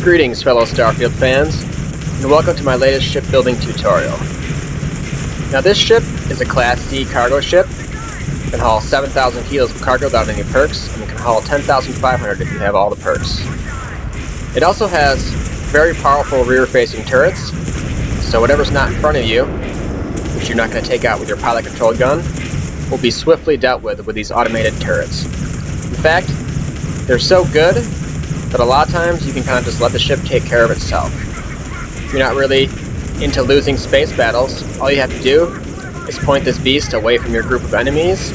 Greetings, fellow Starfield fans, and welcome to my latest shipbuilding tutorial. Now this ship is a Class C cargo ship. It can haul 7,000 kilos of cargo without any perks, and it can haul 10,500 if you have all the perks. It also has very powerful rear-facing turrets, so whatever's not in front of you, which you're not going to take out with your pilot-controlled gun, will be swiftly dealt with these automated turrets. In fact, they're so good that a lot of times you can kind of just let the ship take care of itself. If you're not really into losing space battles, all you have to do is point this beast away from your group of enemies.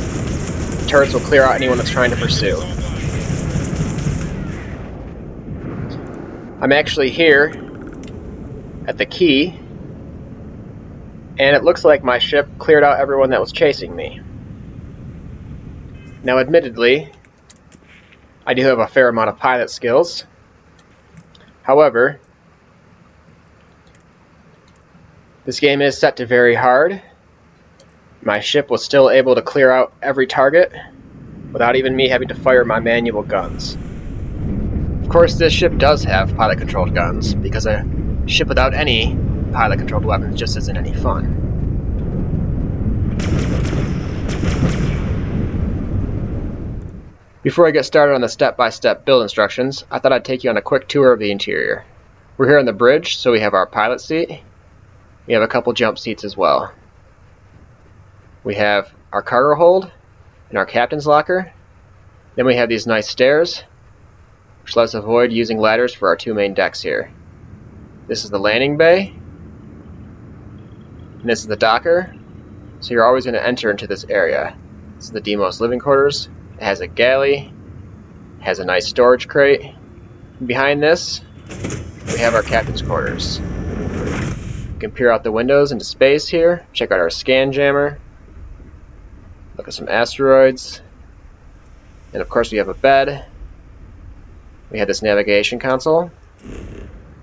The turrets will clear out anyone that's trying to pursue. I'm actually here at the quay, and it looks like my ship cleared out everyone that was chasing me. Now admittedly, I do have a fair amount of pilot skills. However, this game is set to very hard. My ship was still able to clear out every target without even me having to fire my manual guns. Of course, this ship does have pilot-controlled guns, because a ship without any pilot-controlled weapons just isn't any fun. Before I get started on the step-by-step build instructions, I thought I'd take you on a quick tour of the interior. We're here on the bridge, so we have our pilot seat. We have a couple jump seats as well. We have our cargo hold and our captain's locker. Then we have these nice stairs, which let us avoid using ladders for our two main decks here. This is the landing bay, and this is the docker, so you're always going to enter into this area. This is the Deimos living quarters. It has a galley, has a nice storage crate. And behind this, we have our captain's quarters. You can peer out the windows into space here, check out our scan jammer, look at some asteroids, and of course we have a bed. We have this navigation console.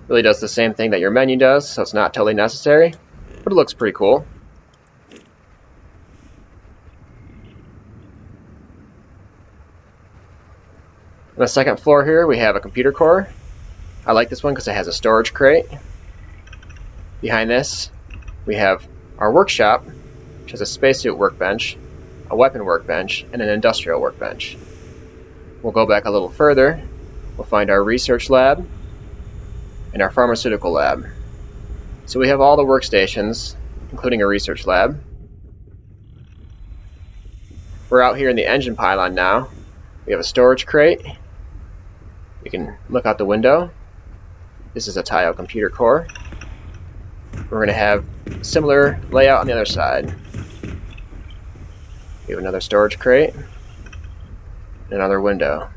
Really does the same thing that your menu does, so it's not totally necessary, but it looks pretty cool. On the second floor here, we have a computer core. I like this one because it has a storage crate. Behind this, we have our workshop, which has a spacesuit workbench, a weapon workbench, and an industrial workbench. We'll go back a little further. We'll find our research lab and our pharmaceutical lab. So we have all the workstations, including a research lab. We're out here in the engine pylon now. We have a storage crate. You can look out the window. This is a tile computer core. We're going to have a similar layout on the other side. We have another storage crate, and another window.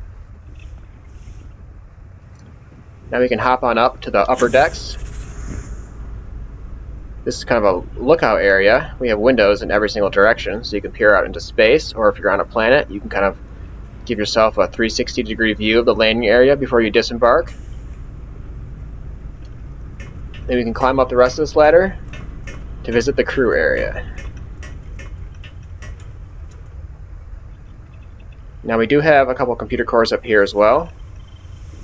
Now we can hop on up to the upper decks. This is kind of a lookout area. We have windows in every single direction, so you can peer out into space, or if you're on a planet, you can kind of give yourself a 360-degree view of the landing area before you disembark. Then we can climb up the rest of this ladder to visit the crew area. Now we do have a couple computer cores up here as well,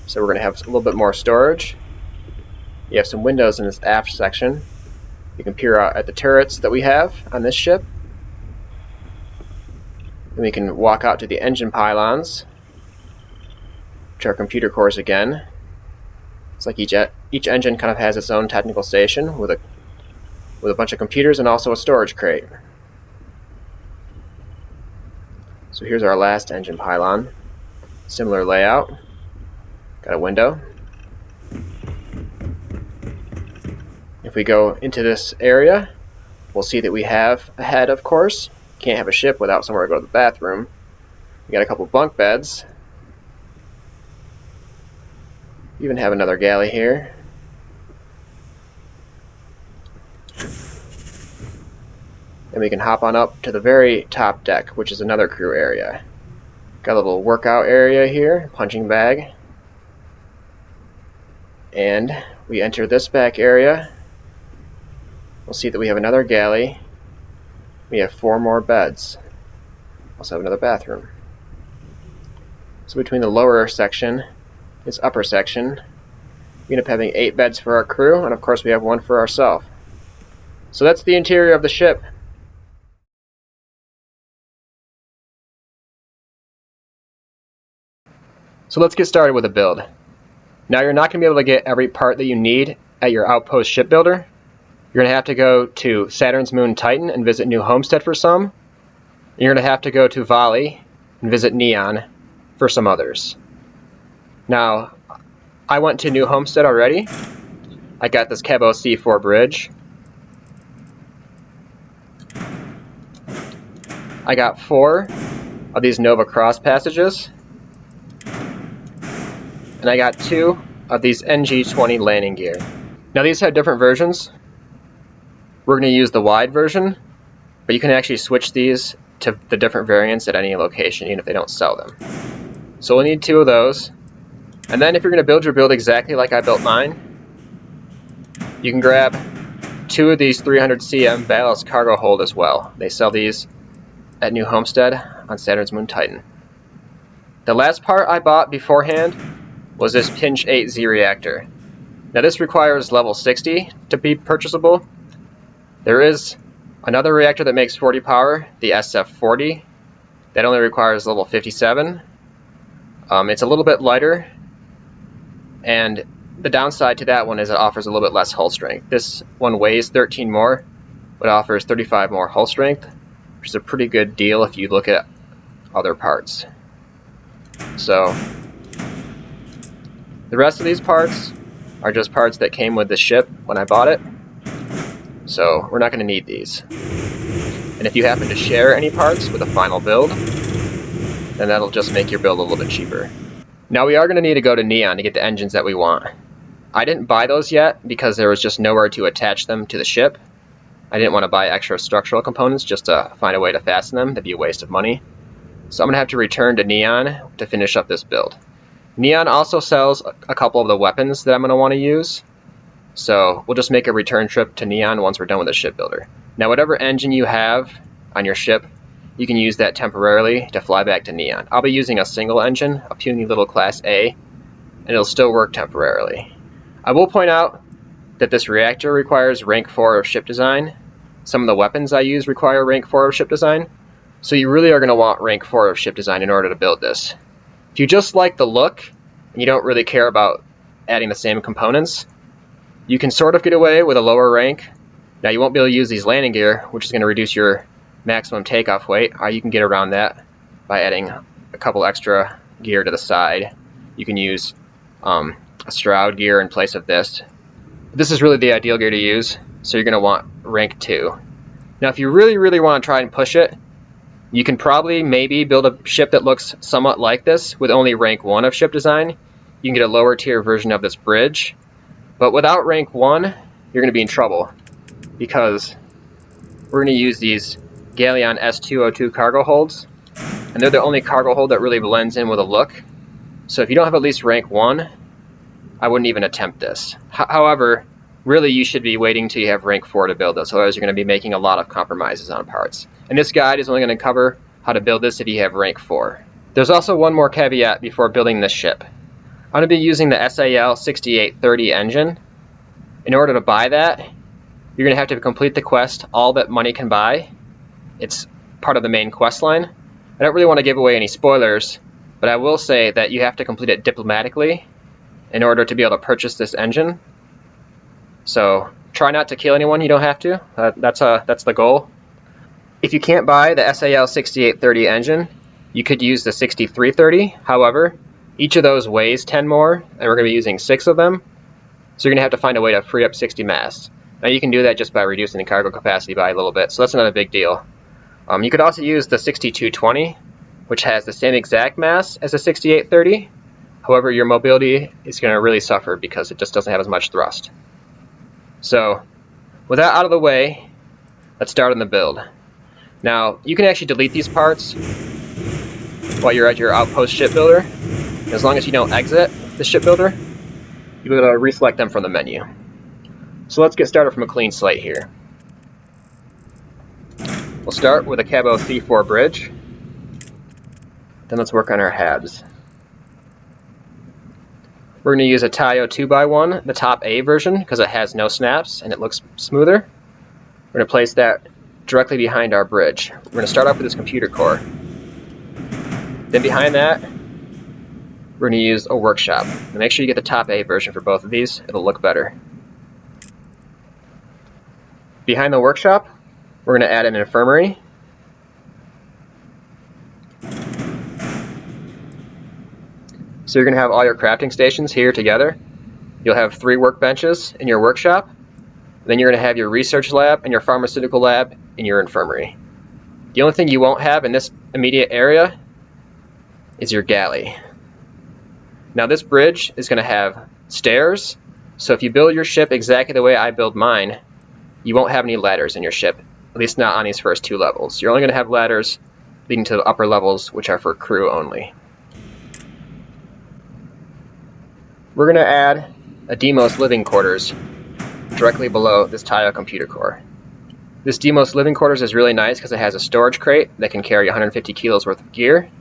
so we're going to have a little bit more storage. You have some windows in this aft section. You can peer out at the turrets that we have on this ship. Then we can walk out to the engine pylons, which are computer cores again. It's like each engine kind of has its own technical station with a bunch of computers and also a storage crate. So here's our last engine pylon. Similar layout. Got a window. If we go into this area, we'll see that we have a head, of course. Can't have a ship without somewhere to go to the bathroom. We got a couple bunk beds. We even have another galley here. And we can hop on up to the very top deck, which is another crew area. Got a little workout area here, punching bag. And we enter this back area. We'll see that we have another galley. We have 4 more beds. Also have another bathroom. So between the lower section, this upper section, We end up having 8 beds for our crew, and of course we have 1 for ourselves. So that's the interior of the ship. So let's get started with a build. Now you're not going to be able to get every part that you need at your outpost shipbuilder. You're going to have to go to Saturn's moon Titan and visit New Homestead for some. You're going to have to go to Valley and visit Neon for some others. Now, I went to New Homestead already. I got this Cabo C4 bridge. I got 4 of these Nova Cross passages. And I got 2 of these NG-20 landing gear. Now these have different versions. We're going to use the wide version, but you can actually switch these to the different variants at any location, even if they don't sell them. So we'll need 2 of those. And then if you're going to build your build exactly like I built mine, you can grab 2 of these 300 cm ballast cargo hold as well. They sell these at New Homestead on Saturn's moon Titan. The last part I bought beforehand was this Pinch 8Z reactor. Now this requires level 60 to be purchasable. There is another reactor that makes 40 power, the SF40. That only requires level 57. It's a little bit lighter, and the downside to that one is it offers a little bit less hull strength. This one weighs 13 more, but offers 35 more hull strength, which is a pretty good deal if you look at other parts. So the rest of these parts are just parts that came with the ship when I bought it, so we're not going to need these. And if you happen to share any parts with a final build, then that'll just make your build a little bit cheaper. Now we are going to need to go to Neon to get the engines that we want. I didn't buy those yet because there was just nowhere to attach them to the ship. I didn't want to buy extra structural components just to find a way to fasten them. That'd be a waste of money. So I'm going to have to return to Neon to finish up this build. Neon also sells a couple of the weapons that I'm going to want to use. So we'll just make a return trip to Neon once we're done with the shipbuilder. Now whatever engine you have on your ship, you can use that temporarily to fly back to Neon. I'll be using a single engine, a puny little Class A, and it'll still work temporarily. I will point out that this reactor requires rank 4 of ship design. Some of the weapons I use require rank 4 of ship design. So you really are going to want rank 4 of ship design in order to build this. If you just like the look, and you don't really care about adding the same components, you can sort of get away with a lower rank. Now you won't be able to use these landing gear, which is going to reduce your maximum takeoff weight, or you can get around that by adding a couple extra gear to the side. You can use a Stroud gear in place of this. This is really the ideal gear to use, so you're going to want rank 2. Now if you really want to try and push it, you can probably maybe build a ship that looks somewhat like this with only rank 1 of ship design. You can get a lower tier version of this bridge, but without rank 1 you're going to be in trouble because we're going to use these Galleon S202 cargo holds, and they're the only cargo hold that really blends in with a look. So if you don't have at least rank 1, I wouldn't even attempt this. However, really you should be waiting till you have rank 4 to build this, otherwise you're going to be making a lot of compromises on parts. And this guide is only going to cover how to build this if you have rank 4. There's also one more caveat before building this ship. I'm going to be using the SAL 6830 engine. In order to buy that, you're going to have to complete the quest All That Money Can Buy. It's part of the main quest line. I don't really want to give away any spoilers, but I will say that you have to complete it diplomatically in order to be able to purchase this engine. So try not to kill anyone, you don't have to. That's the goal. If you can't buy the SAL 6830 engine, you could use the 6330. However, each of those weighs 10 more, and we're going to be using 6 of them. So you're going to have to find a way to free up 60 mass. Now you can do that just by reducing the cargo capacity by a little bit, so that's another big deal. You could also use the 6220, which has the same exact mass as the 6830. However, your mobility is going to really suffer because it just doesn't have as much thrust. So with that out of the way, let's start on the build. Now you can actually delete these parts while you're at your outpost shipbuilder. As long as you don't exit the shipbuilder, you'll be able to reselect them from the menu. So let's get started from a clean slate here. We'll start with a Cabo C4 bridge. Then let's work on our halves. We're going to use a Taio 2x1, the top A version, because it has no snaps and it looks smoother. We're going to place that directly behind our bridge. We're going to start off with this computer core. Then behind that, we're going to use a workshop. And make sure you get the top A version for both of these. It'll look better. Behind the workshop, we're going to add an infirmary. So you're going to have all your crafting stations here together. You'll have 3 workbenches in your workshop. Then you're going to have your research lab and your pharmaceutical lab in your infirmary. The only thing you won't have in this immediate area is your galley. Now this bridge is going to have stairs, so if you build your ship exactly the way I build mine, you won't have any ladders in your ship, at least not on these first 2 levels. You're only going to have ladders leading to the upper levels, which are for crew only. We're going to add a Demos living quarters directly below this Taio computer core. This Demos living quarters is really nice because it has a storage crate that can carry 150 kilos worth of gear.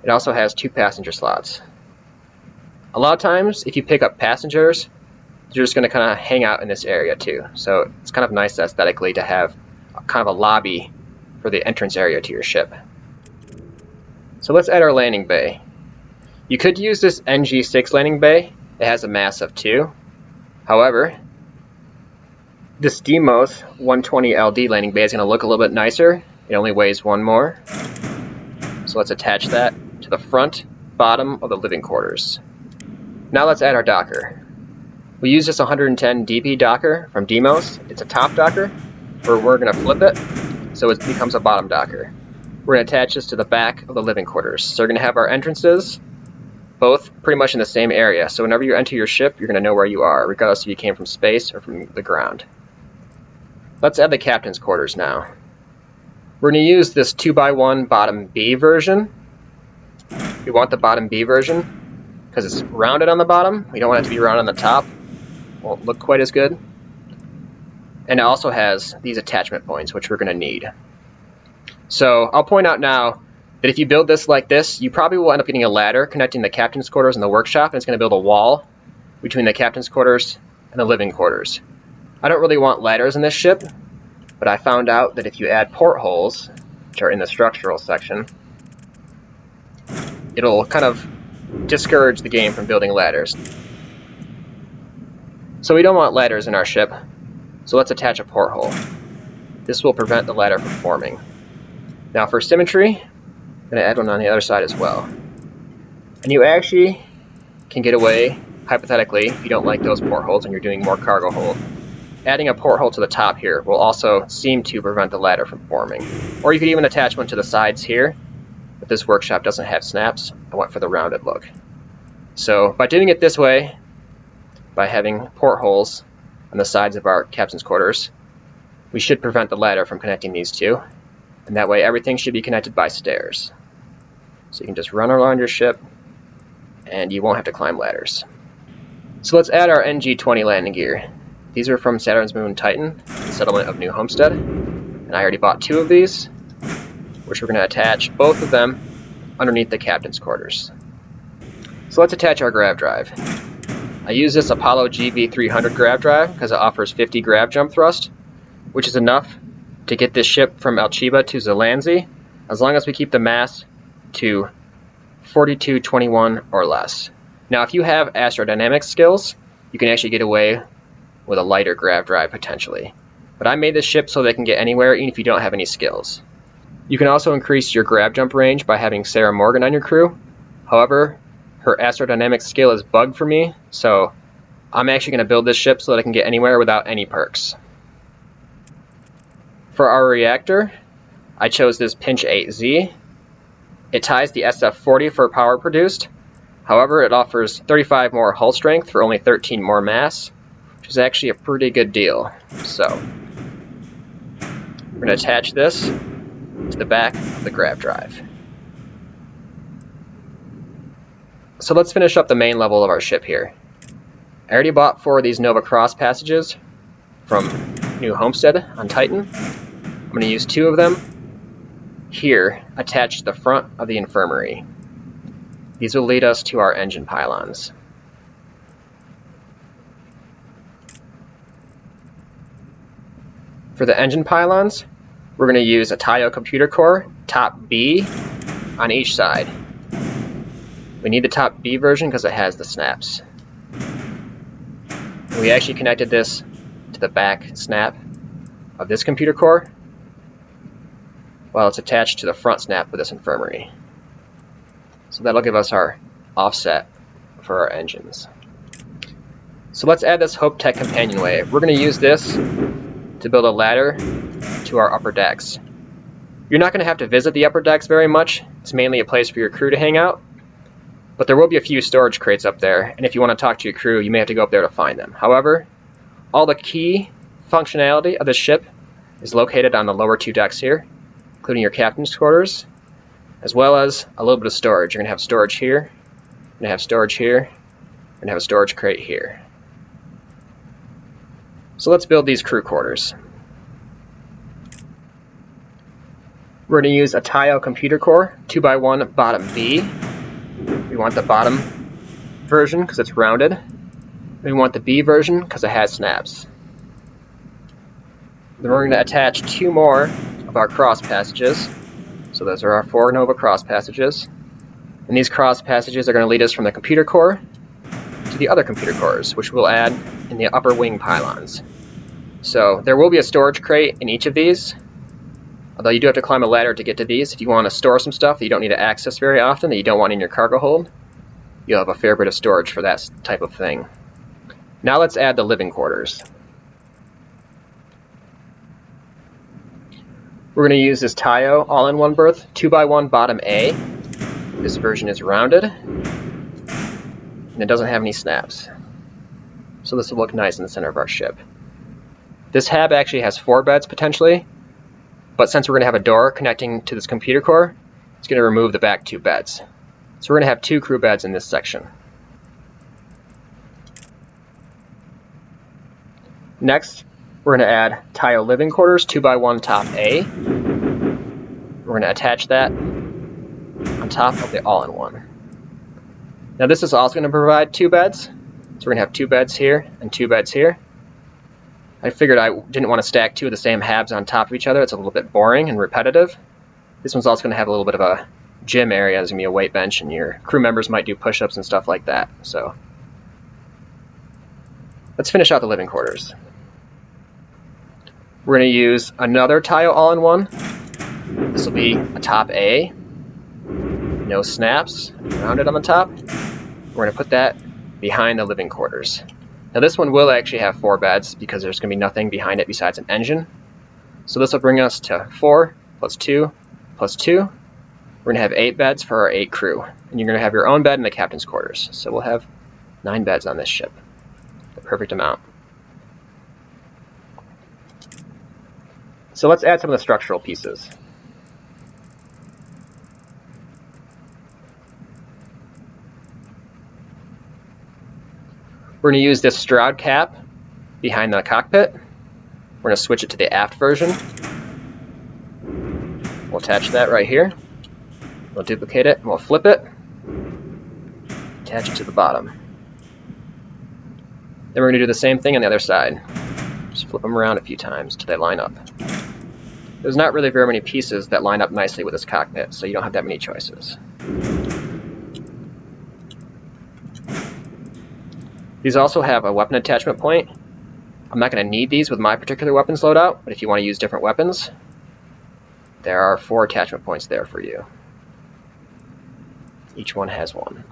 It also has 2 passenger slots. A lot of times, if you pick up passengers, you're just going to kind of hang out in this area too. So it's kind of nice aesthetically to have kind of a lobby for the entrance area to your ship. So let's add our landing bay. You could use this NG6 landing bay. It has a mass of 2. However, this Demos 120 LD landing bay is going to look a little bit nicer. It only weighs 1 more. So let's attach that to the front bottom of the living quarters. Now let's add our docker. We use this 110 DP docker from Demos. It's a top docker, where we're going to flip it so it becomes a bottom docker. We're going to attach this to the back of the living quarters. So we're going to have our entrances both pretty much in the same area. So whenever you enter your ship, you're going to know where you are, regardless if you came from space or from the ground. Let's add the captain's quarters now. We're going to use this 2x1 bottom B version. We want the bottom B version because it's rounded on the bottom. We don't want it to be rounded on the top. Won't look quite as good. And it also has these attachment points, which we're going to need. So I'll point out now that if you build this like this, you probably will end up getting a ladder connecting the captain's quarters and the workshop, and it's going to build a wall between the captain's quarters and the living quarters. I don't really want ladders in this ship, but I found out that if you add portholes, which are in the structural section, it'll kind of discourage the game from building ladders. So we don't want ladders in our ship, so let's attach a porthole. This will prevent the ladder from forming. Now for symmetry, I'm going to add one on the other side as well. And you actually can get away, hypothetically, if you don't like those portholes and you're doing more cargo hold. Adding a porthole to the top here will also seem to prevent the ladder from forming. Or you could even attach one to the sides here, but this workshop doesn't have snaps. I went for the rounded look. So by doing it this way, by having portholes on the sides of our captain's quarters, we should prevent the ladder from connecting these two. And that way everything should be connected by stairs. So you can just run around your ship and you won't have to climb ladders. So let's add our NG20 landing gear. These are from Saturn's moon Titan, the settlement of New Homestead. And I already bought 2 of these, which we're going to attach both of them underneath the captain's quarters. So let's attach our grav drive. I use this Apollo GV300 grav drive because it offers 50 grav jump thrust, which is enough to get this ship from Alchiba to Zelanzi, as long as we keep the mass to 4221 or less. Now if you have astrodynamic skills, you can actually get away with a lighter grav drive potentially. But I made this ship so they can get anywhere even if you don't have any skills. You can also increase your grav jump range by having Sarah Morgan on your crew. However, her astrodynamic skill is bugged for me, so I'm actually going to build this ship so that I can get anywhere without any perks. For our reactor, I chose this Pinch 8Z. It ties the SF40 for power produced. However, it offers 35 more hull strength for only 13 more mass, which is actually a pretty good deal. So, we're going to attach this to the back of the grav drive. So let's finish up the main level of our ship here. I already bought 4 of these Nova Cross passages from New Homestead on Titan. I'm going to use 2 of them here attached to the front of the infirmary. These will lead us to our engine pylons. For the engine pylons, we're going to use a Taio computer core, top B, on each side. We need the top B version because it has the snaps. And we actually connected this to the back snap of this computer core, while it's attached to the front snap of this infirmary. So that'll give us our offset for our engines. So let's add this Hope Tech companionway. We're going to use this to build a ladder to our upper decks. You're not going to have to visit the upper decks very much. It's mainly a place for your crew to hang out. But there will be a few storage crates up there, and if you want to talk to your crew, you may have to go up there to find them. However, all the key functionality of the ship is located on the lower 2 decks here, including your captain's quarters, as well as a little bit of storage. You're going to have storage here, you're going to have storage here, you're going to have a storage crate here. So let's build these crew quarters. We're going to use a Taio computer core, 2x1 bottom B. We want the bottom version because it's rounded. We want the B version because it has snaps. Then we're going to attach 2 more of our cross passages. So those are our 4 Nova cross passages. And these cross passages are going to lead us from the computer core to the other computer cores, which we'll add in the upper wing pylons. So there will be a storage crate in each of these, although you do have to climb a ladder to get to these. If you want to store some stuff that you don't need to access very often, that you don't want in your cargo hold, you'll have a fair bit of storage for that type of thing. Now let's add the living quarters. We're going to use this Taio all-in-one berth, 2x1 bottom A. This version is rounded, and it doesn't have any snaps. So this will look nice in the center of our ship. This hab actually has 4 beds potentially, but since we're going to have a door connecting to this computer core, it's going to remove the back 2 beds. So we're going to have 2 crew beds in this section. Next, we're going to add Taio living quarters, 2x1 top A. We're going to attach that on top of the all-in-one. Now this is also going to provide 2 beds. So we're going to have 2 beds here and 2 beds here. I figured I didn't want to stack 2 of the same habs on top of each other. It's a little bit boring and repetitive. This one's also going to have a little bit of a gym area. There's going to be a weight bench, and your crew members might do push-ups and stuff like that. So let's finish out the living quarters. We're going to use another Taio all-in-one. This will be a top A, no snaps, rounded on the top. We're going to put that behind the living quarters. Now this one will actually have 4 beds because there's going to be nothing behind it besides an engine. So this will bring us to 4 plus 2 plus 2. We're going to have 8 beds for our 8 crew. And you're going to have your own bed in the captain's quarters. So we'll have 9 beds on this ship. The perfect amount. So let's add some of the structural pieces. We're going to use this Stroud cap behind the cockpit. We're going to switch it to the aft version. We'll attach that right here. We'll duplicate it and we'll flip it. Attach it to the bottom. Then we're going to do the same thing on the other side. Just flip them around a few times until they line up. There's not really very many pieces that line up nicely with this cockpit, so you don't have that many choices. These also have a weapon attachment point. I'm not going to need these with my particular weapons loadout, but if you want to use different weapons, there are 4 attachment points there for you. Each one has one.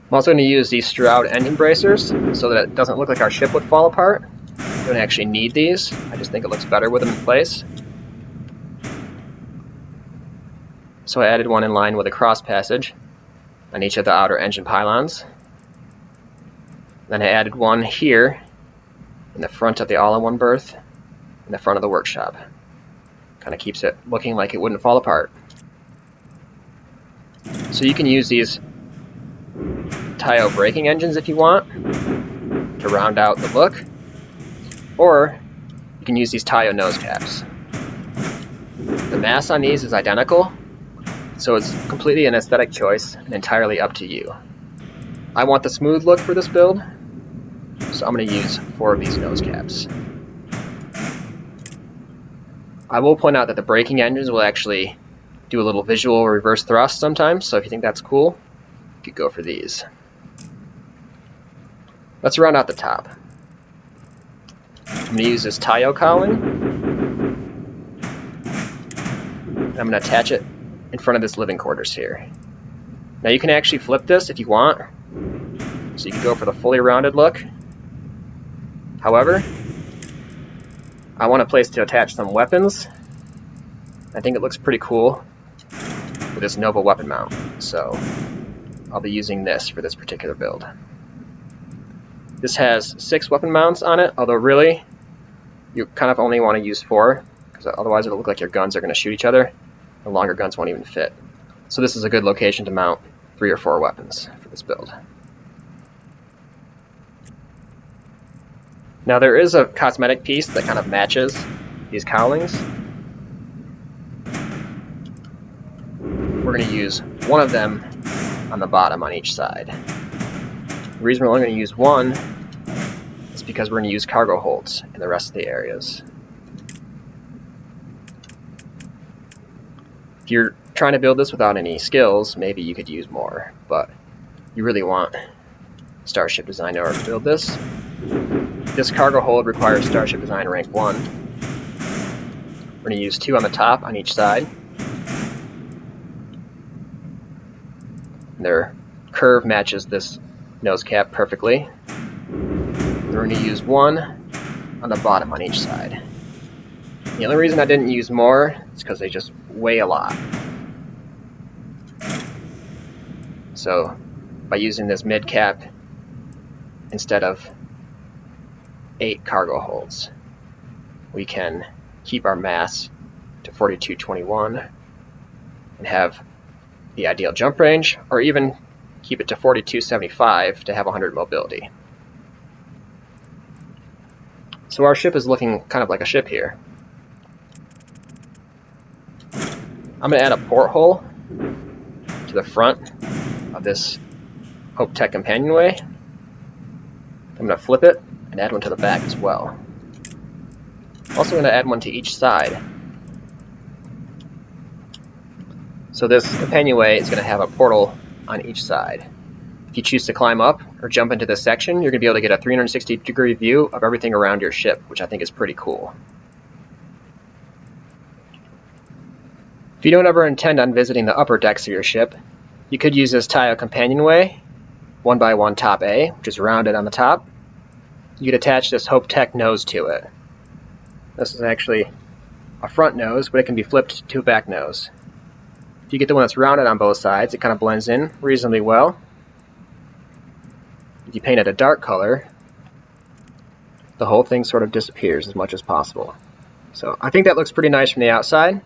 I'm also going to use these Stroud engine bracers so that it doesn't look like our ship would fall apart. You don't actually need these. I just think it looks better with them in place. So I added one in line with a cross passage on each of the outer engine pylons. Then I added one here in the front of the all-in-one berth in the front of the workshop. Kind of keeps it looking like it wouldn't fall apart. So you can use these Taio braking engines if you want to round out the look, or you can use these Taio nose caps. The mass on these is identical, so it's completely an aesthetic choice and entirely up to you. I want the smooth look for this build, So I'm going to use 4 of these nose caps. I will point out that the braking engines will actually do a little visual reverse thrust sometimes, so if you think that's cool, you could go for these. Let's round out the top. I'm going to use this Tayo cowling. I'm going to attach it in front of this living quarters here. Now you can actually flip this if you want, so you can go for the fully rounded look. However, I want a place to attach some weapons. I think it looks pretty cool with this Nova weapon mount, so I'll be using this for this particular build. This has 6 weapon mounts on it, although really you kind of only want to use 4, because otherwise it'll look like your guns are going to shoot each other. The longer guns won't even fit. So this is a good location to mount 3 or 4 weapons for this build. Now there is a cosmetic piece that kind of matches these cowlings. We're going to use one of them on the bottom on each side. The reason we're only going to use one is because we're going to use cargo holds in the rest of the areas. If you're trying to build this without any skills, maybe you could use more, but you really want Starship Design in order to build this. This cargo hold requires Starship Design rank 1. We're going to use 2 on the top on each side. Their curve matches this nose cap perfectly. We're going to use 1 on the bottom on each side. The only reason I didn't use more is because they just weigh a lot. So by using this mid cap instead of 8 cargo holds, we can keep our mass to 4221 and have the ideal jump range, or even keep it to 4275 to have 100 mobility. So our ship is looking kind of like a ship here. I'm going to add a porthole to the front of this Hope Tech companionway. I'm going to flip it and add one to the back as well. Also going to add one to each side. So this companionway is going to have a portal on each side. If you choose to climb up or jump into this section, you're going to be able to get a 360-degree view of everything around your ship, which I think is pretty cool. If you don't ever intend on visiting the upper decks of your ship, you could use this Tayo companionway, 1x1 top A, which is rounded on the top. You could attach this Hope Tech nose to it. This is actually a front nose, but it can be flipped to a back nose. If you get the one that's rounded on both sides, it kind of blends in reasonably well. If you paint it a dark color, the whole thing sort of disappears as much as possible. So I think that looks pretty nice from the outside.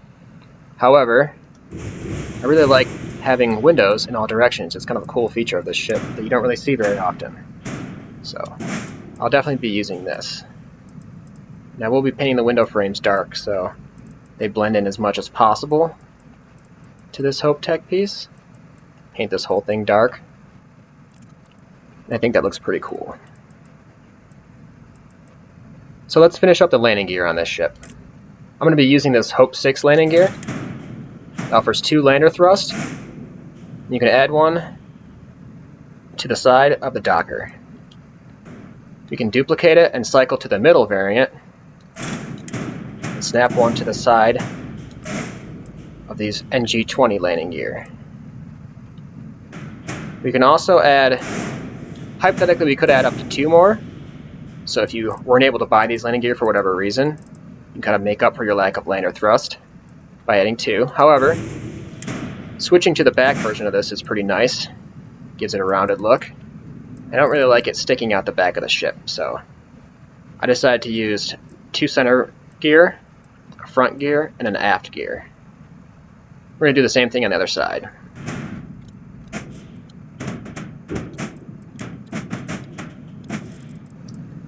However, I really like having windows in all directions. It's kind of a cool feature of this ship that you don't really see very often. So I'll definitely be using this. Now we'll be painting the window frames dark so they blend in as much as possible to this Hope Tech piece. Paint this whole thing dark. And I think that looks pretty cool. So let's finish up the landing gear on this ship. I'm going to be using this Hope 6 landing gear. It offers 2 lander thrusts. You can add one to the side of the docker. You can duplicate it and cycle to the middle variant and snap one to the side of these NG20 landing gear. We can also add, hypothetically we could add up to 2 more, so if you weren't able to buy these landing gear for whatever reason, you can kind of make up for your lack of lander thrust by adding 2. However, switching to the back version of this is pretty nice. Gives it a rounded look. I don't really like it sticking out the back of the ship, so I decided to use 2 center gear, a front gear, and an aft gear. We're going to do the same thing on the other side.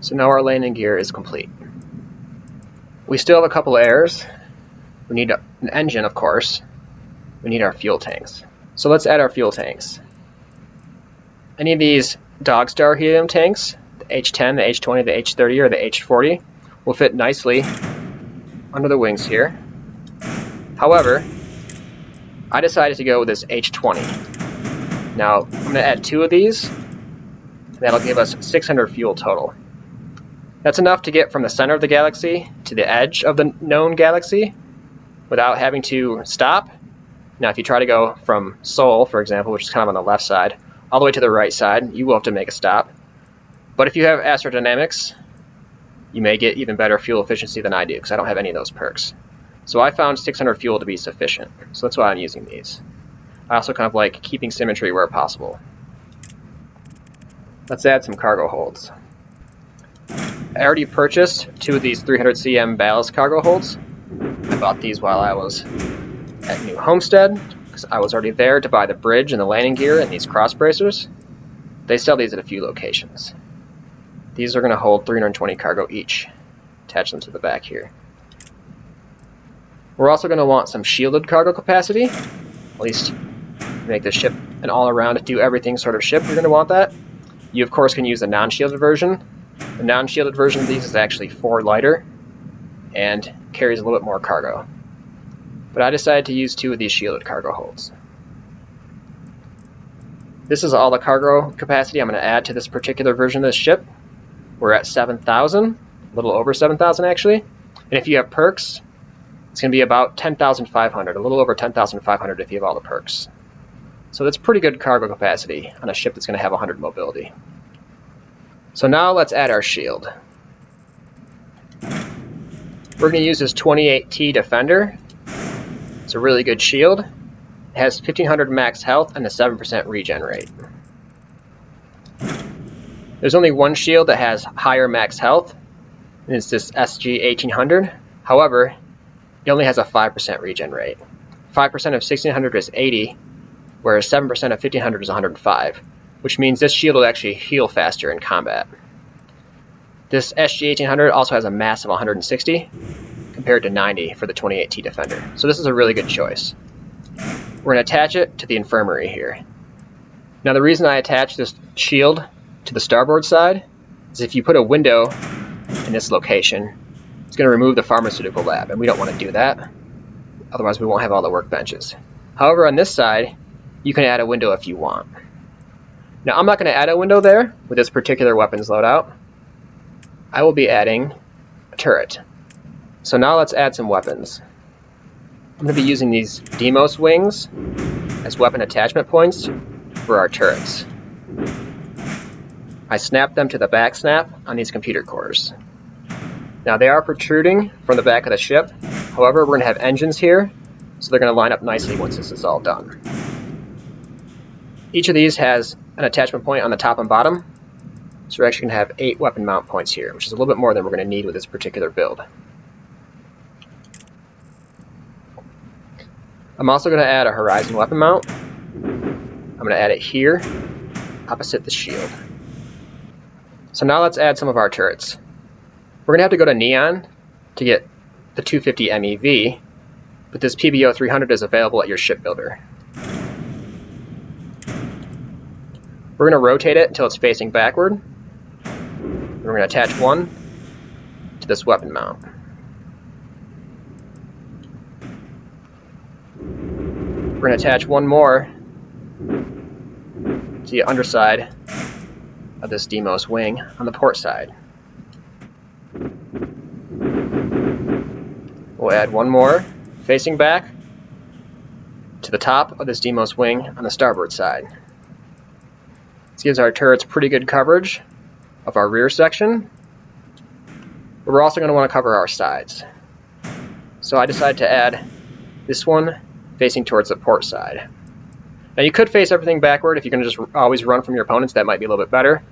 So now our landing gear is complete. We still have a couple of errors. We need an engine, of course. We need our fuel tanks. So let's add our fuel tanks. Any of these Dogstar helium tanks H10, the H20, the H30, or the H40 will fit nicely under the wings here. However, I decided to go with this H20. Now, I'm going to add 2 of these, and that'll give us 600 fuel total. That's enough to get from the center of the galaxy to the edge of the known galaxy without having to stop. Now, if you try to go from Sol, for example, which is kind of on the left side, all the way to the right side, you will have to make a stop. But if you have astrodynamics, you may get even better fuel efficiency than I do, because I don't have any of those perks. So I found 600 fuel to be sufficient, so that's why I'm using these. I also kind of like keeping symmetry where possible. Let's add some cargo holds. I already purchased 2 of these 300 cm ballast cargo holds. I bought these while I was at New Homestead, because I was already there to buy the bridge and the landing gear and these cross bracers. They sell these at a few locations. These are going to hold 320 cargo each. Attach them to the back here. We're also going to want some shielded cargo capacity, at least make the ship an all-around do everything sort of ship. You're going to want that. You of course can use the non-shielded version. The non-shielded version of these is actually 4 lighter and carries a little bit more cargo. But I decided to use 2 of these shielded cargo holds. This is all the cargo capacity I'm going to add to this particular version of this ship. We're at 7,000, a little over 7,000 actually. And if you have perks, it's going to be about 10,500, a little over 10,500 if you have all the perks. So that's pretty good cargo capacity on a ship that's going to have 100 mobility. So now let's add our shield. We're going to use this 28T Defender. It's a really good shield. It has 1500 max health and a 7% regen rate. There's only one shield that has higher max health, and it's this SG 1800. However, it only has a 5% regen rate. 5% of 1600 is 80, whereas 7% of 1500 is 105, which means this shield will actually heal faster in combat. This SG 1800 also has a mass of 160, compared to 90 for the 28T Defender. So this is a really good choice. We're going to attach it to the infirmary here. Now the reason I attach this shield to the starboard side is if you put a window in this location, it's going to remove the pharmaceutical lab, and we don't want to do that. Otherwise we won't have all the workbenches. However, on this side, you can add a window if you want. Now I'm not going to add a window there with this particular weapons loadout. I will be adding a turret. So now let's add some weapons. I'm going to be using these Demos wings as weapon attachment points for our turrets. I snapped them to the back snap on these computer cores. Now they are protruding from the back of the ship. However, we're going to have engines here, so they're going to line up nicely once this is all done. Each of these has an attachment point on the top and bottom, so we're actually going to have 8 weapon mount points here, which is a little bit more than we're going to need with this particular build. I'm also going to add a horizon weapon mount. I'm going to add it here, opposite the shield. So now let's add some of our turrets. We're going to have to go to Neon to get the 250 MEV, but this PBO 300 is available at your shipbuilder. We're going to rotate it until it's facing backward. We're going to attach one to this weapon mount. We're going to attach one more to the underside of this Demos wing on the port side. We'll add one more facing back to the top of this Demos wing on the starboard side. This gives our turrets pretty good coverage of our rear section, but we're also going to want to cover our sides. So I decided to add this one facing towards the port side. Now you could face everything backward if you can just always run from your opponents. That might be a little bit better.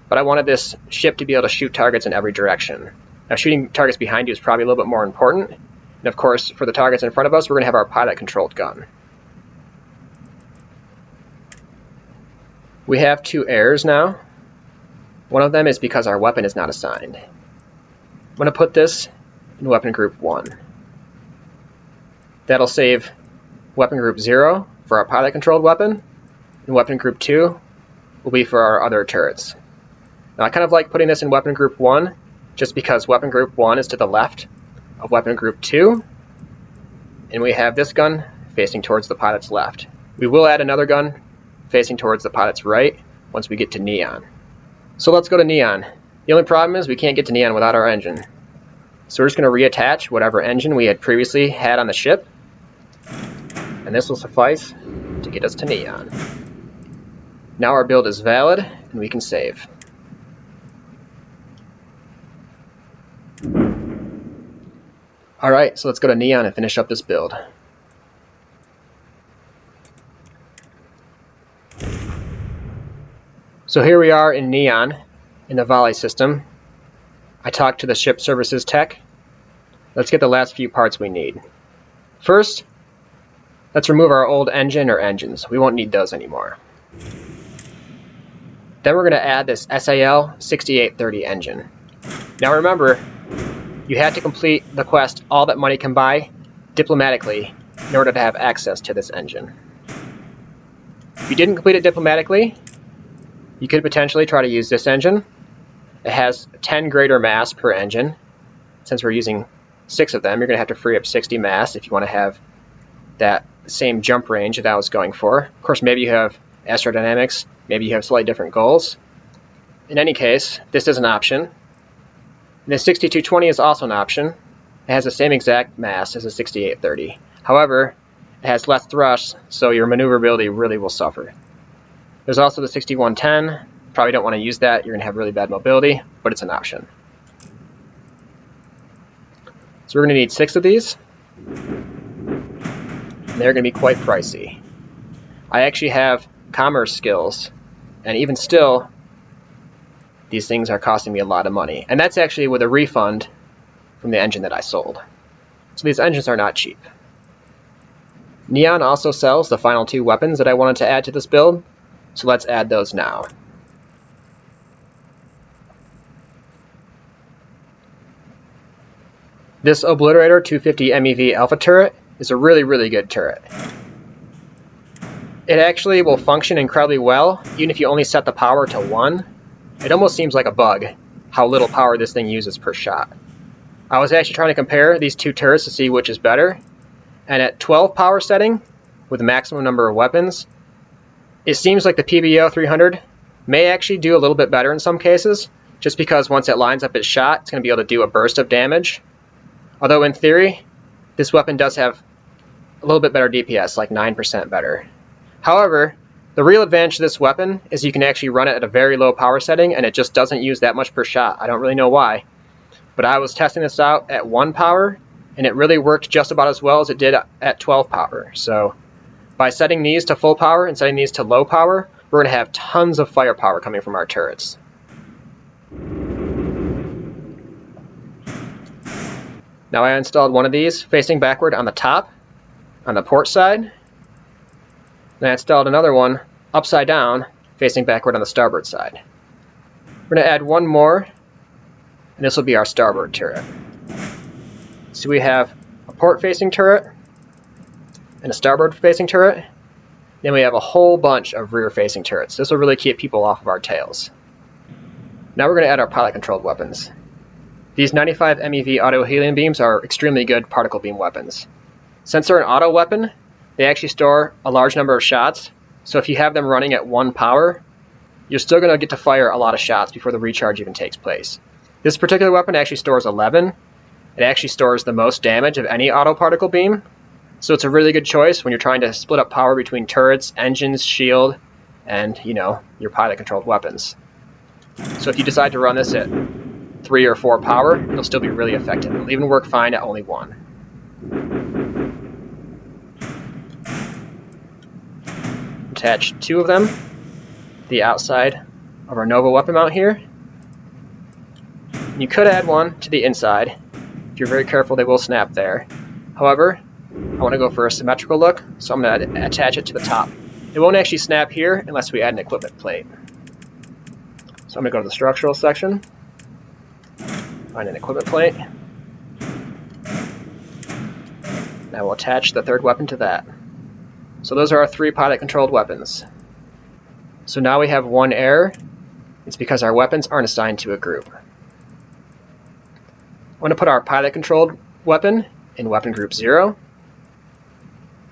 But I wanted this ship to be able to shoot targets in every direction. Now shooting targets behind you is probably a little bit more important. And of course, for the targets in front of us, we're going to have our pilot-controlled gun. We have 2 errors now. One of them is because our weapon is not assigned. I'm going to put this in weapon group 1. That'll save weapon group 0 for our pilot-controlled weapon, and weapon group 2 will be for our other turrets. Now I kind of like putting this in weapon group 1 just because weapon group 1 is to the left of weapon group 2, and we have this gun facing towards the pilot's left. We will add another gun facing towards the pilot's right once we get to Neon. So let's go to Neon. The only problem is we can't get to Neon without our engine. So we're just going to reattach whatever engine we had previously had on the ship, and this will suffice to get us to Neon. Now our build is valid and we can save. Alright, so let's go to Neon and finish up this build. So here we are in Neon, in the volley system. I talked to the ship services tech. Let's get the last few parts we need. First, let's remove our old engine or engines. We won't need those anymore. Then we're going to add this SAL 6830 engine. Now remember, you had to complete the quest All That Money Can Buy diplomatically in order to have access to this engine. If you didn't complete it diplomatically, you could potentially try to use this engine. It has 10 greater mass per engine. Since we're using 6 of them, you're going to have to free up 60 mass if you want to have that same jump range that I was going for. Of course, maybe you have astrodynamics, maybe you have slightly different goals. In any case, this is an option. And the 6220 is also an option. It has the same exact mass as the 6830. However, it has less thrust, so your maneuverability really will suffer. There's also the 6110. Probably don't want to use that. You're going to have really bad mobility, but it's an option. So we're going to need 6 of these. And they're going to be quite pricey. I actually have commerce skills, and even still, these things are costing me a lot of money. And that's actually with a refund from the engine that I sold. So these engines are not cheap. Neon also sells the final 2 weapons that I wanted to add to this build, so let's add those now. This Obliterator 250 MeV Alpha turret is a really good turret. It actually will function incredibly well, even if you only set the power to 1. It almost seems like a bug, how little power this thing uses per shot. I was actually trying to compare these 2 turrets to see which is better, and at 12 power setting, with the maximum number of weapons, it seems like the PBO 300 may actually do a little bit better in some cases, just because once it lines up its shot, it's going to be able to do a burst of damage. Although in theory, this weapon does have a little bit better DPS, like 9% better. However, the real advantage of this weapon is you can actually run it at a very low power setting and it just doesn't use that much per shot. I don't really know why, but I was testing this out at 1 power and it really worked just about as well as it did at 12 power. So by setting these to full power and setting these to low power, we're going to have tons of firepower coming from our turrets. Now I installed one of these facing backward on the top, on the port side. And I installed another one upside down, facing backward on the starboard side. We're going to add one more, and this will be our starboard turret. So we have a port-facing turret, and a starboard-facing turret. Then we have a whole bunch of rear-facing turrets. This will really keep people off of our tails. Now we're going to add our pilot-controlled weapons. These 95 MeV auto helium beams are extremely good particle beam weapons. Since they're an auto weapon, they actually store a large number of shots, so if you have them running at 1 power, you're still going to get to fire a lot of shots before the recharge even takes place. This particular weapon actually stores 11. It actually stores the most damage of any auto particle beam, so it's a really good choice when you're trying to split up power between turrets, engines, shield, and, your pilot-controlled weapons. So if you decide to run this at 3 or 4 power, it'll still be really effective. It'll even work fine at only 1. Attach 2 of them to the outside of our Nova weapon mount here. You could add one to the inside. If you're very careful, they will snap there. However, I want to go for a symmetrical look, so I'm going to attach it to the top. It won't actually snap here unless we add an equipment plate. So I'm going to go to the structural section, find an equipment plate, and I will attach the 3rd weapon to that. So those are our 3 pilot-controlled weapons. So now we have 1 error. It's because our weapons aren't assigned to a group. I want to put our pilot-controlled weapon in weapon group 0,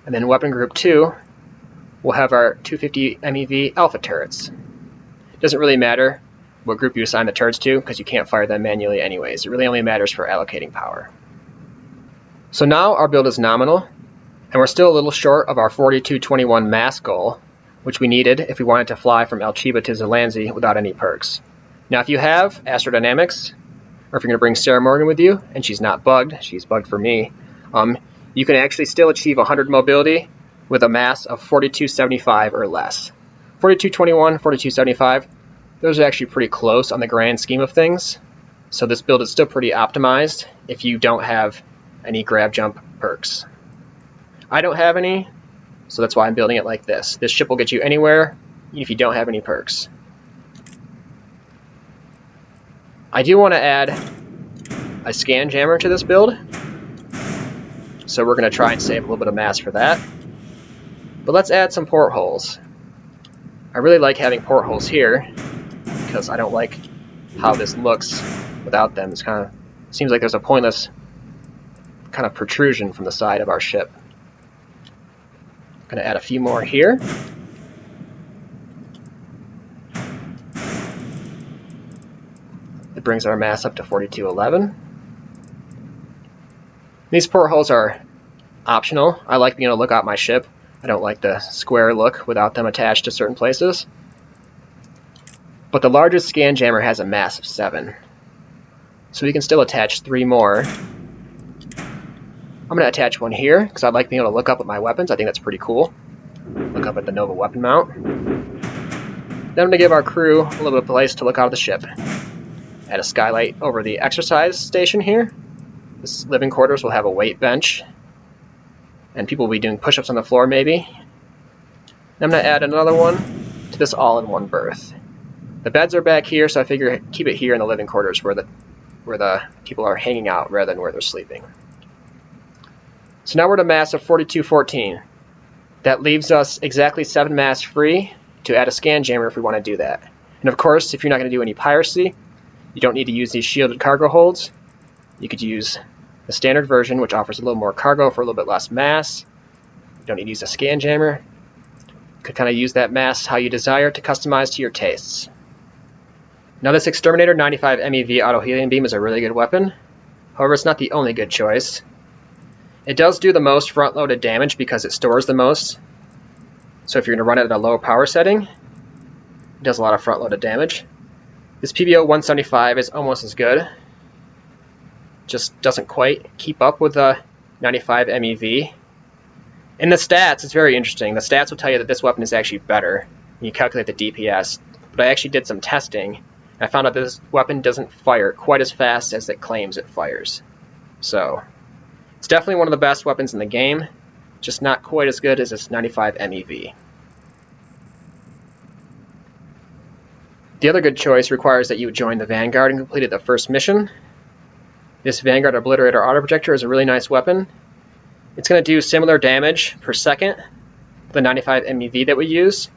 and then weapon group 2 we'll have our 250 MeV alpha turrets. It doesn't really matter what group you assign the turrets to because you can't fire them manually anyways. It really only matters for allocating power. So now our build is nominal, and we're still a little short of our 4221 mass goal, which we needed if we wanted to fly from El Chiba to Zelanzi without any perks. Now if you have astrodynamics, or if you're going to bring Sarah Morgan with you, and she's not bugged, she's bugged for me, you can actually still achieve 100 mobility with a mass of 4275 or less. 4221, 4275, those are actually pretty close on the grand scheme of things. So this build is still pretty optimized if you don't have any grab jump perks. I don't have any, so that's why I'm building it like this. This ship will get you anywhere if you don't have any perks. I do want to add a scan jammer to this build, so we're going to try and save a little bit of mass for that. But let's add some portholes. I really like having portholes here because I don't like how this looks without them. It's kind of seems like there's a pointless kind of protrusion from the side of our ship. I'm going to add a few more here. It brings our mass up to 4211. These portholes are optional. I like being able to look out my ship. I don't like the square look without them attached to certain places. But the largest scan jammer has a mass of 7. So we can still attach 3 more. I'm going to attach one here because I like being able to look up at my weapons. I think that's pretty cool. Look up at the Nova weapon mount. Then I'm going to give our crew a little bit of place to look out of the ship. Add a skylight over the exercise station here. This living quarters will have a weight bench, and people will be doing push-ups on the floor maybe. I'm going to add another one to this all-in-one berth. The beds are back here, so I figure keep it here in the living quarters where the people are hanging out rather than where they're sleeping. So now we're at a mass of 4214. That leaves us exactly 7 mass free to add a scan jammer if we want to do that. And of course, if you're not going to do any piracy, you don't need to use these shielded cargo holds. You could use the standard version, which offers a little more cargo for a little bit less mass. You don't need to use a scan jammer. You could kind of use that mass how you desire to customize to your tastes. Now this Exterminator 95 MeV auto helium beam is a really good weapon. However, it's not the only good choice. It does do the most front-loaded damage because it stores the most. So if you're going to run it at a low power setting, it does a lot of front-loaded damage. This PBO 175 is almost as good. Just doesn't quite keep up with the 95 MeV. In the stats, it's very interesting. The stats will tell you that this weapon is actually better when you calculate the DPS. But I actually did some testing, and I found out that this weapon doesn't fire quite as fast as it claims it fires. So it's definitely one of the best weapons in the game, just not quite as good as this 95 MeV. The other good choice requires that you join the Vanguard and completed the first mission. This Vanguard Obliterator Auto Projector is a really nice weapon. It's going to do similar damage per second to the 95 MeV that we use.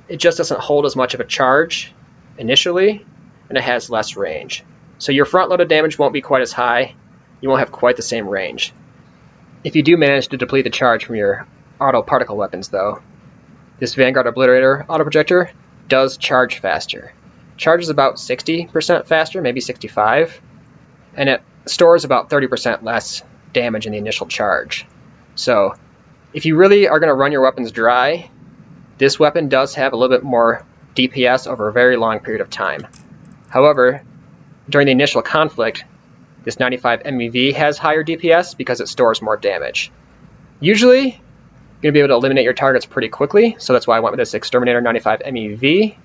It just doesn't hold as much of a charge initially, and it has less range. So your front-loaded damage won't be quite as high. You won't have quite the same range. If you do manage to deplete the charge from your auto particle weapons, though, this Vanguard Obliterator Auto Projector does charge faster. Charges about 60% faster, maybe 65%, and it stores about 30% less damage in the initial charge. So if you really are going to run your weapons dry, this weapon does have a little bit more DPS over a very long period of time. However, during the initial conflict, this 95 MeV has higher DPS because it stores more damage. Usually, you're going to be able to eliminate your targets pretty quickly, so that's why I went with this Exterminator 95 MeV.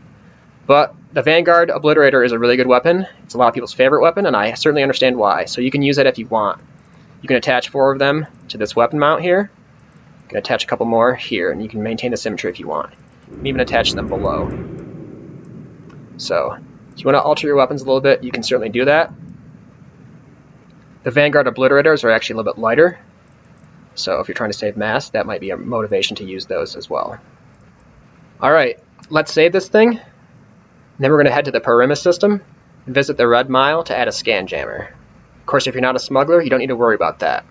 But the Vanguard Obliterator is a really good weapon. It's a lot of people's favorite weapon, and I certainly understand why. So you can use it if you want. You can attach 4 of them to this weapon mount here. You can attach a couple more here, and you can maintain the symmetry if you want. You can even attach them below. So if you want to alter your weapons a little bit, you can certainly do that. The Vanguard Obliterators are actually a little bit lighter. So if you're trying to save mass, that might be a motivation to use those as well. Alright, let's save this thing. And then we're going to head to the perimeter system and visit the red mile to add a scan jammer. Of course, if you're not a smuggler, you don't need to worry about that.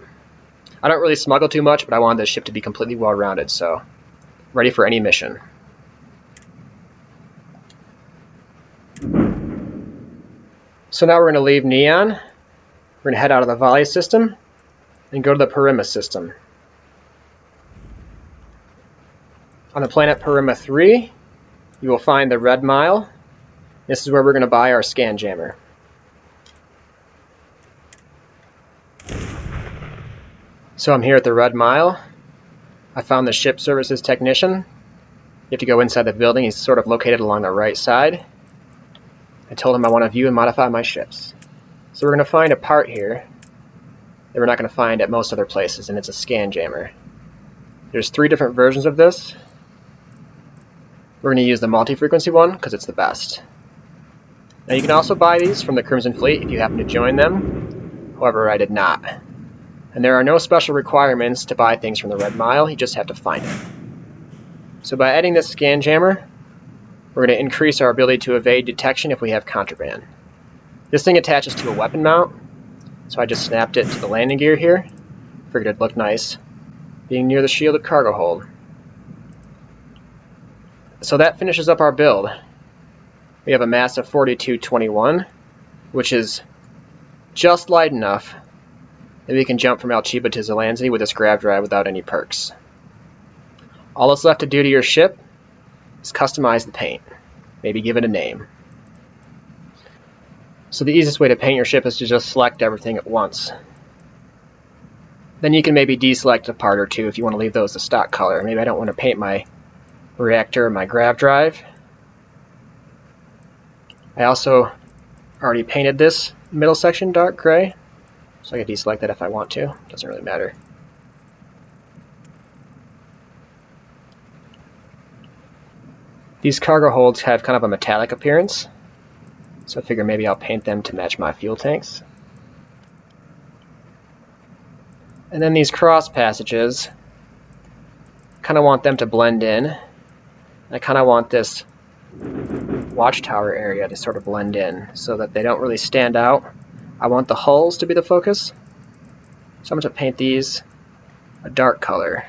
I don't really smuggle too much, but I wanted this ship to be completely well-rounded, so ready for any mission. So now we're going to leave Neon. We're going to head out of the Volley system and go to the Perima system. On the planet Perima 3, you will find the Red Mile. This is where we're going to buy our scan jammer. So I'm here at the Red Mile. I found the ship services technician. You have to go inside the building. He's sort of located along the right side. I told him I want to view and modify my ships. So we're going to find a part here that we're not going to find at most other places, and it's a scan jammer. There's 3 different versions of this. We're going to use the multi-frequency one because it's the best. Now you can also buy these from the Crimson Fleet if you happen to join them. However, I did not. And there are no special requirements to buy things from the Red Mile, you just have to find it. So by adding this scan jammer, we're going to increase our ability to evade detection if we have contraband. This thing attaches to a weapon mount, so I just snapped it to the landing gear here. Figured it'd look nice, being near the shielded cargo hold. So that finishes up our build. We have a mass of 4221, which is just light enough that we can jump from Alchiba to Zelanzi with this grav drive without any perks. All that's left to do to your ship is customize the paint. Maybe give it a name. So the easiest way to paint your ship is to just select everything at once. Then you can maybe deselect a part or two if you want to leave those the stock color. Maybe I don't want to paint my reactor or my grav drive. I also already painted this middle section dark gray, so I can deselect that if I want to. Doesn't really matter. These cargo holds have kind of a metallic appearance, so I figure maybe I'll paint them to match my fuel tanks. And then these cross passages, kind of want them to blend in. I kind of want this watchtower area to sort of blend in so that they don't really stand out. I want the hulls to be the focus, so I'm going to paint these a dark color.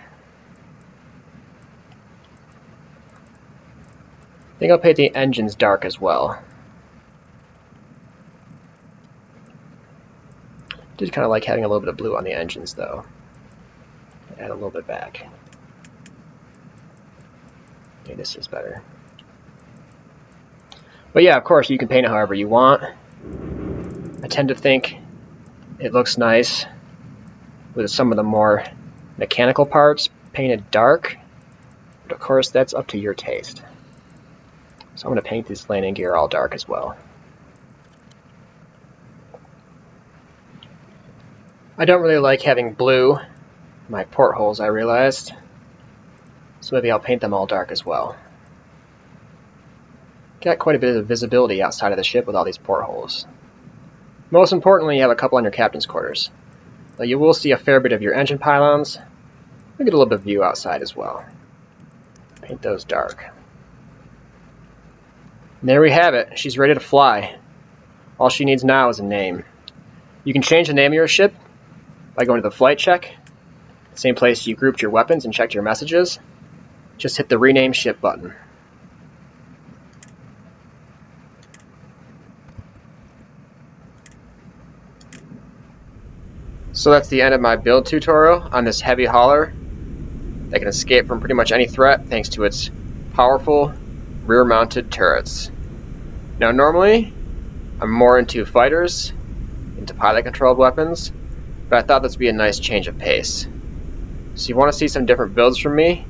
I think I'll paint the engines dark as well. I did kind of like having a little bit of blue on the engines though. Add a little bit back. Okay, this is better. But yeah, of course, you can paint it however you want. I tend to think it looks nice with some of the more mechanical parts painted dark. But of course, that's up to your taste. So I'm going to paint this landing gear all dark as well. I don't really like having blue in my portholes, I realized. So maybe I'll paint them all dark as well. Got quite a bit of visibility outside of the ship with all these portholes. Most importantly, you have a couple on your captain's quarters. Though you will see a fair bit of your engine pylons. You'll get a little bit of view outside as well. Paint those dark. And there we have it. She's ready to fly. All she needs now is a name. You can change the name of your ship by going to the flight check, the same place you grouped your weapons and checked your messages. Just hit the rename ship button. So that's the end of my build tutorial on this heavy hauler that can escape from pretty much any threat thanks to its powerful rear-mounted turrets. Now normally I'm more into fighters, into pilot-controlled weapons, but I thought this would be a nice change of pace. So you want to see some different builds from me,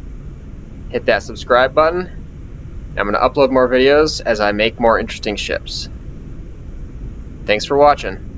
hit that subscribe button, and I'm going to upload more videos as I make more interesting ships. Thanks for watching.